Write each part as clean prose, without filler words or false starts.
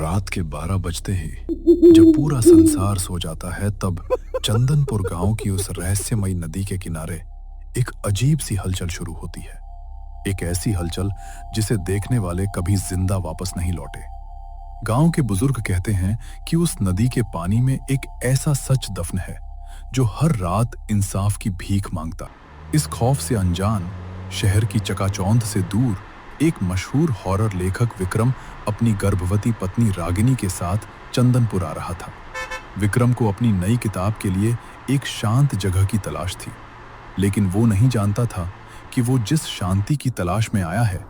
रात के 12 बजते ही जब पूरा संसार सो जाता है, तब चंदनपुर गांव की उस रहस्यमयी नदी के किनारे एक अजीब सी हलचल शुरू होती है। एक ऐसी हलचल जिसे देखने वाले कभी जिंदा वापस नहीं लौटे। गांव के बुजुर्ग कहते हैं कि उस नदी के पानी में एक ऐसा सच दफन है जो हर रात इंसाफ की भीख मांगता। इस खौफ से अनजान, शहर की चकाचौंध से दूर, एक मशहूर हॉरर लेखक विक्रम अपनी गर्भवती पत्नी रागिनी के साथ चंदनपुर आ रहा था। विक्रम को अपनी नई किताब के लिए एक शांत जगह की तलाश थी, लेकिन वो नहीं जानता था कि वो जिस शांति की तलाश में आया है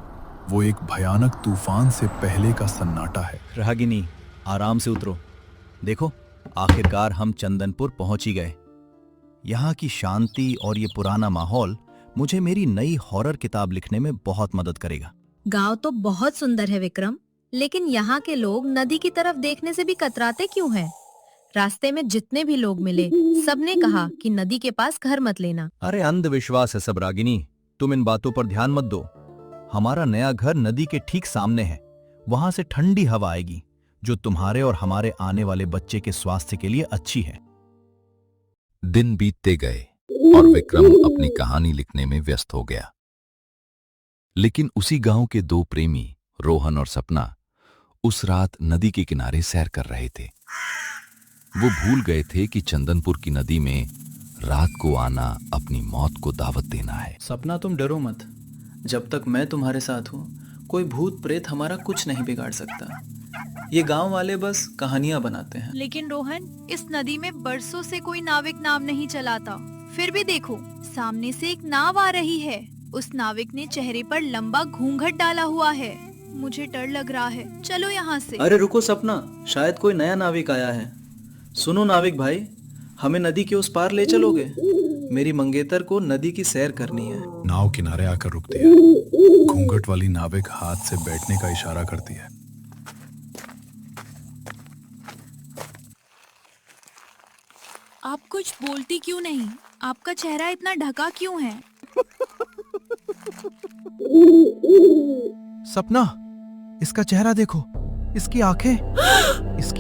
वो एक भयानक तूफान से पहले का सन्नाटा है। रागिनी, आराम से उतरो। देखो, आखिरकार हम चंदनपुर पहुंच ही गए। यहाँ की शांति और ये पुराना माहौल मुझे मेरी नई हॉरर किताब लिखने में बहुत मदद करेगा। गांव तो बहुत सुंदर है विक्रम, लेकिन यहाँ के लोग नदी की तरफ देखने से भी कतराते क्यों हैं? रास्ते में जितने भी लोग मिले, सबने कहा कि नदी के पास घर मत लेना। अरे अंधविश्वास है सब रागिनी, तुम इन बातों पर ध्यान मत दो। हमारा नया घर नदी के ठीक सामने है। वहां से ठंडी हवा आएगी जो तुम्हारे और हमारे आने वाले बच्चे के स्वास्थ्य के लिए अच्छी है। दिन बीतते गए और विक्रम अपनी कहानी लिखने में व्यस्त हो गया। लेकिन उसी गांव के दो प्रेमी, रोहन और सपना, उस रात नदी के किनारे सैर कर रहे थे। वो भूल गए थे कि चंदनपुर की नदी में रात को आना अपनी मौत को दावत देना है। सपना, तुम डरो मत। जब तक मैं तुम्हारे साथ हूँ, कोई भूत प्रेत हमारा कुछ नहीं बिगाड़ सकता। ये गांव वाले बस कहानियां बनाते हैं। लेकिन रोहन, इस नदी में बरसों से कोई नाविक नाव नहीं चलाता। फिर भी देखो, सामने से एक नाव आ रही है। उस नाविक ने चेहरे पर लंबा घूंघट डाला हुआ है। मुझे डर लग रहा है, चलो यहाँ से। अरे रुको सपना, शायद कोई नया नाविक आया है। सुनो नाविक भाई, हमें नदी के उस पार ले चलोगे? मेरी मंगेतर को नदी की सैर करनी है। नाव किनारे आकर रुकती है। घूंघट वाली नाविक हाथ से बैठने का इशारा करती है। आप कुछ बोलती क्यों नहीं? आपका चेहरा इतना ढका क्यों है? सपना, इसका चेहरा देखो, इसकी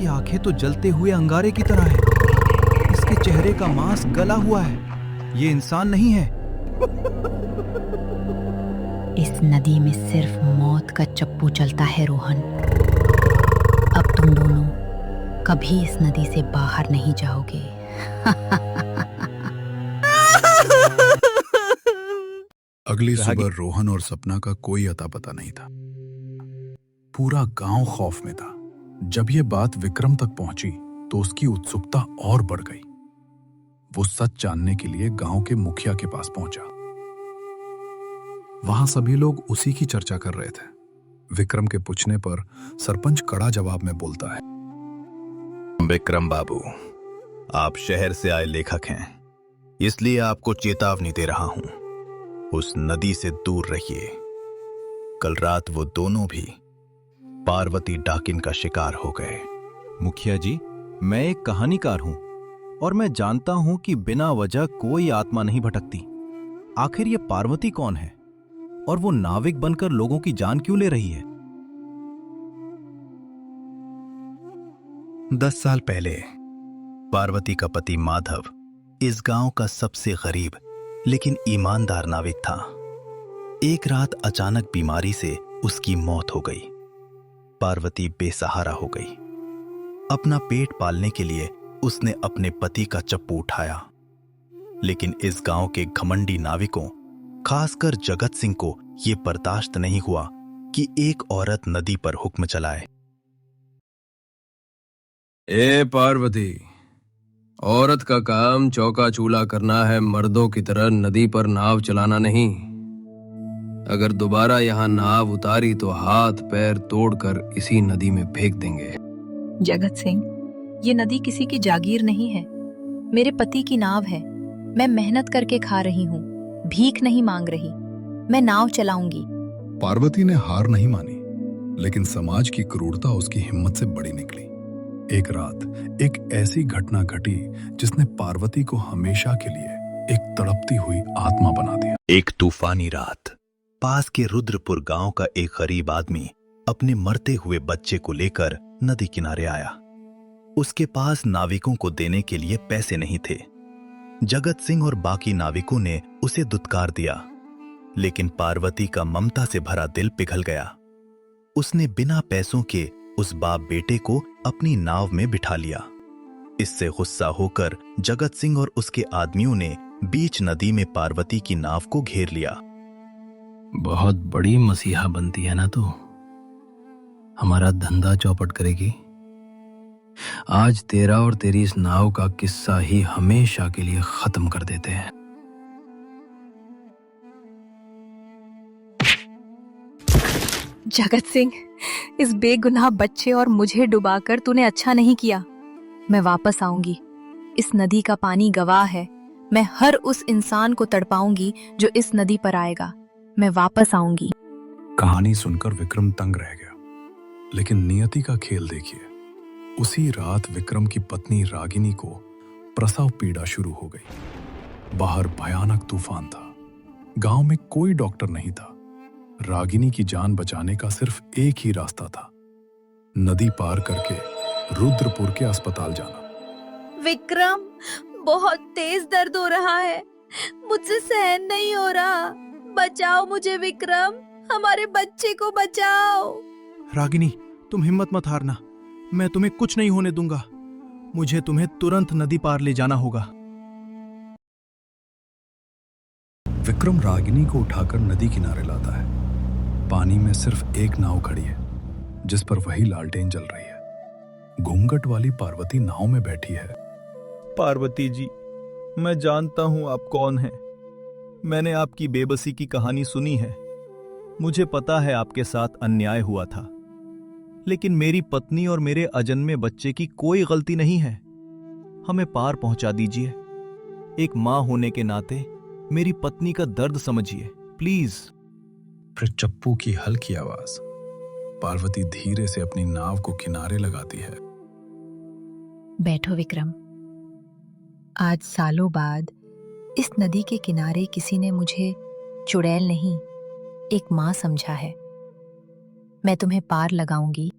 आंखें तो जलते हुए अंगारे की तरह है। इसके चेहरे का मांस गला हुआ है। ये इंसान नहीं है। इस नदी में सिर्फ मौत का चप्पू चलता है रोहन। अब तुम दोनों कभी इस नदी से बाहर नहीं जाओगे। अगली सुबह रोहन और सपना का कोई अता पता नहीं था। पूरा गांव खौफ में था। जब यह बात विक्रम तक पहुंची तो उसकी उत्सुकता और बढ़ गई। वो सच जानने के लिए गांव के मुखिया के पास पहुंचा। वहां सभी लोग उसी की चर्चा कर रहे थे। विक्रम के पूछने पर सरपंच कड़ा जवाब में बोलता है। विक्रम बाबू, आप शहर से आए लेखक हैं, इसलिए आपको चेतावनी दे रहा हूं। उस नदी से दूर रहिए। कल रात वो दोनों भी पार्वती डाकिन का शिकार हो गए। मुखिया जी, मैं एक कहानीकार हूं और मैं जानता हूं कि बिना वजह कोई आत्मा नहीं भटकती। आखिर ये पार्वती कौन है और वो नाविक बनकर लोगों की जान क्यों ले रही है? 10 साल पहले पार्वती का पति माधव इस गांव का सबसे गरीब लेकिन ईमानदार नाविक था। एक रात अचानक बीमारी से उसकी मौत हो गई। पार्वती बेसहारा हो गई। अपना पेट पालने के लिए उसने अपने पति का चप्पू उठाया। लेकिन इस गांव के घमंडी नाविकों, खासकर जगत सिंह को यह बर्दाश्त नहीं हुआ कि एक औरत नदी पर हुक्म चलाए। ए पार्वती, औरत का काम चौका चूल्हा करना है, मर्दों की तरह नदी पर नाव चलाना नहीं। अगर दोबारा यहाँ नाव उतारी तो हाथ पैर तोड़कर इसी नदी में फेंक देंगे। जगत सिंह, ये नदी किसी की जागीर नहीं है। मेरे पति की नाव है। मैं मेहनत करके खा रही हूँ, भीख नहीं मांग रही। मैं नाव चलाऊंगी। पार्वती ने हार नहीं मानी, लेकिन समाज की क्रूरता उसकी हिम्मत से बड़ी निकली। एक रात एक ऐसी घटना घटी जिसने पार्वती को हमेशा के लिए एक तड़पती हुई आत्मा बना दिया। एक तूफानी रात, पास के रुद्रपुर गांव का एक गरीब आदमी अपने मरते हुए बच्चे को लेकर नदी किनारे आया। उसके पास नाविकों को देने के लिए पैसे नहीं थे। जगत सिंह और बाकी नाविकों ने उसे दुत्कार दिया, लेकिन पार्वती का ममता से भरा दिल पिघल गया। उसने बिना पैसों के उस बाप बेटे को अपनी नाव में बिठा लिया। इससे गुस्सा होकर जगत सिंह और उसके आदमियों ने बीच नदी में पार्वती की नाव को घेर लिया। बहुत बड़ी मसीहा बनती है ना तू, हमारा धंधा चौपट करेगी। आज तेरा और तेरी इस नाव का किस्सा ही हमेशा के लिए खत्म कर देते हैं। जगत सिंह, इस बेगुनाह बच्चे और मुझे डुबाकर तूने अच्छा नहीं किया। मैं वापस आऊंगी। इस नदी का पानी गवाह है। मैं हर उस इंसान को तड़पाऊंगी जो इस नदी पर आएगा। मैं वापस आऊंगी। कहानी सुनकर विक्रम तंग रह गया, लेकिन नियति का खेल देखिए। उसी रात विक्रम की पत्नी रागिनी को प्रसव पीड़ा शुरू हो गई। बाहर भयानक तूफान था। गांव में कोई डॉक्टर नहीं था। रागिनी की जान बचाने का सिर्फ एक ही रास्ता था, नदी पार करके रुद्रपुर के अस्पताल जाना। विक्रम, बहुत तेज दर्द हो रहा है, मुझसे सहन नहीं हो रहा। बचाओ मुझे विक्रम, हमारे बच्चे को बचाओ। रागिनी, तुम हिम्मत मत हारना। मैं तुम्हें कुछ नहीं होने दूंगा। मुझे तुम्हें तुरंत नदी पार ले जाना होगा। विक्रम रागिनी को उठाकर नदी किनारे लाता है। पानी में सिर्फ एक नाव खड़ी है, जिस पर वही लालटेन जल रही है। घूंघट वाली पार्वती नाव में बैठी है। पार्वती जी, मैं जानता हूं आप कौन हैं। मैंने आपकी बेबसी की कहानी सुनी है। मुझे पता है आपके साथ अन्याय हुआ था, लेकिन मेरी पत्नी और मेरे अजन्मे बच्चे की कोई गलती नहीं है। हमें पार पहुंचा दीजिए। एक मां होने के नाते मेरी पत्नी का दर्द समझिए, प्लीज। फिर चप्पू की हल्की आवाज। पार्वती धीरे से अपनी नाव को किनारे लगाती है। बैठो विक्रम। आज सालों बाद इस नदी के किनारे किसी ने मुझे चुड़ैल नहीं, एक मां समझा है। मैं तुम्हें पार लगाऊंगी।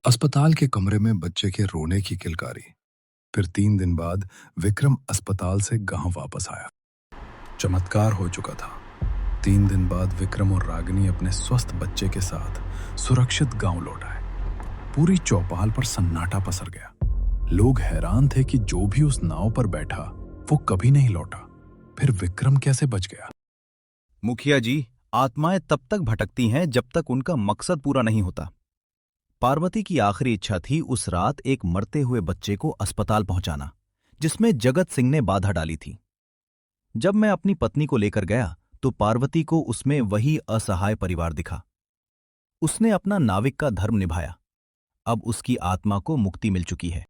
अस्पताल के कमरे में बच्चे के रोने की किलकारी। फिर 3 दिन बाद विक्रम अस्पताल से गांव वापस आया। चमत्कार हो चुका था। 3 दिन बाद विक्रम और रागिनी अपने स्वस्थ बच्चे के साथ सुरक्षित गांव लौट आए। पूरी चौपाल पर सन्नाटा पसर गया। लोग हैरान थे कि जो भी उस नाव पर बैठा वो कभी नहीं लौटा। फिर विक्रम कैसे बच गया? मुखिया जी, आत्माएं तब तक भटकती हैं जब तक उनका मकसद पूरा नहीं होता। पार्वती की आखिरी इच्छा थी उस रात एक मरते हुए बच्चे को अस्पताल पहुंचाना, जिसमें जगत सिंह ने बाधा डाली थी। जब मैं अपनी पत्नी को लेकर गया तो पार्वती को उसमें वही असहाय परिवार दिखा। उसने अपना नाविक का धर्म निभाया। अब उसकी आत्मा को मुक्ति मिल चुकी है।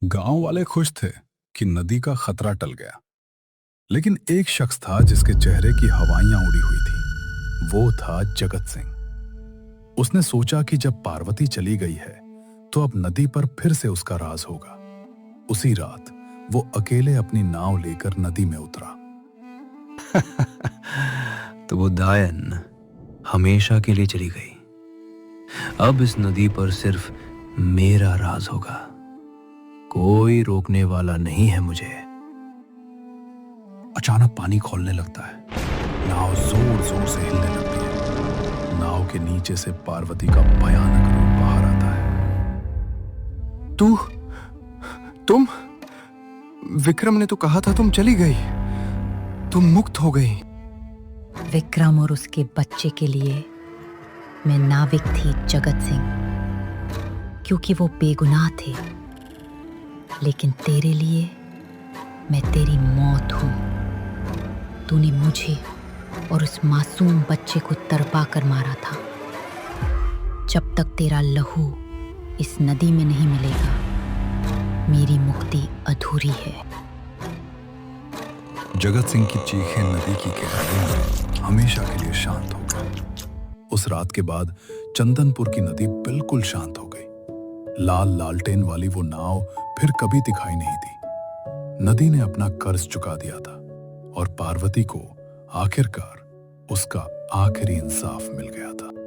गांव वाले खुश थे कि नदी का खतरा टल गया, लेकिन एक शख्स था जिसके चेहरे की हवाइयां उड़ी हुई थी। वो था जगत सिंह। उसने सोचा कि जब पार्वती चली गई है तो अब नदी पर फिर से उसका राज होगा। उसी रात वो अकेले अपनी नाव लेकर नदी में उतरा। तो वो दायन हमेशा के लिए चली गई। अब इस नदी पर सिर्फ मेरा राज होगा। कोई रोकने वाला नहीं है मुझे। अचानक पानी खोलने लगता है। नाव जोर जोर से हिलने लगती है। नाव के नीचे से पार्वती का भयानक रूप बाहर आता है। तुम विक्रम ने तो कहा था तुम चली गई, तुम मुक्त हो गई। विक्रम और उसके बच्चे के लिए मैं नाविक थी जगत सिंह, क्योंकि वो बेगुनाह थे। लेकिन तेरे लिए मैं तेरी मौत हूं। तूने मुझे और उस मासूम बच्चे को तड़पा कर मारा था। जब तक तेरा लहू इस नदी में नहीं मिलेगा, मेरी मुक्ति अधूरी है। जगत सिंह की चीखें नदी की गहराई में हमेशा के लिए शांत हो गई। उस रात के बाद चंदनपुर की नदी बिल्कुल शांत हो गई। लाल लालटेन वाली वो नाव फिर कभी दिखाई नहीं दी। नदी ने अपना कर्ज चुका दिया था और पार्वती को आखिरकार उसका आखिरी इंसाफ मिल गया था।